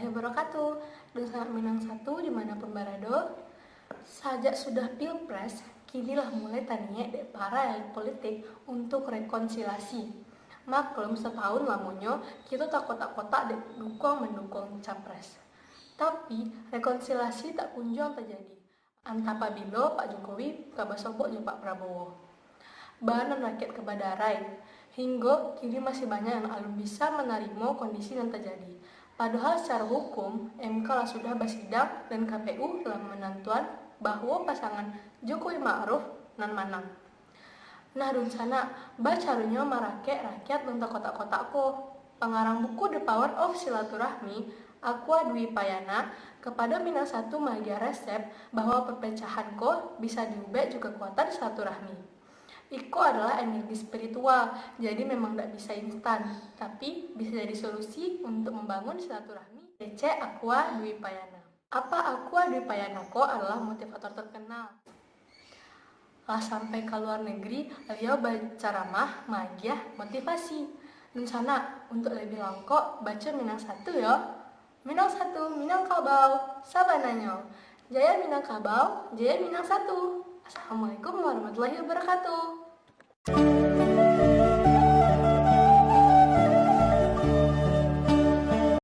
wabarakatuh. Dan selamat Minang satu dimanapun berada. Sajak sudah pilpres, kinilah mulai tanya dek para elit politik untuk rekonsiliasi. Maklum setahun lamunyo kita tak kotak-kotak dek mendukung capres. Tapi rekonsiliasi tak kunjung terjadi. Antapabilo Pak Jokowi kabasobok jo Pak Prabowo. Bahan rakyat kebadarai. Hingga kini masih banyak yang belum bisa menerima kondisi yang terjadi. Padahal secara hukum, MK sudah bersidang dan KPU telah menentukan bahwa pasangan Jokowi Ma'ruf nan manang. Nah, dun sana, bacarunya marake rakyat untuk kotak-kotak ko. Pengarang buku The Power of Silaturahmi, Aqua Dwi Payana, kepada Minang satu magia resep bahwa perpecahan ko bisa diubah juga kekuatan silaturahmi. Iko adalah energi spiritual, jadi memang tidak bisa instan, tapi bisa jadi solusi untuk membangun silaturahmi. DC Aqua Dwi Payana. Apa Aqua Dwi Payana ko adalah motivator terkenal. Lah sampai ke luar negeri, beliau berceramah, magiah, motivasi. Dan sana, untuk lebih lengkap, baca Minang satu ya. Minang satu, Minang Kabau, sabananya. Jaya Minang Kabau, Jaya Minang satu. Assalamualaikum warahmatullahi wabarakatuh.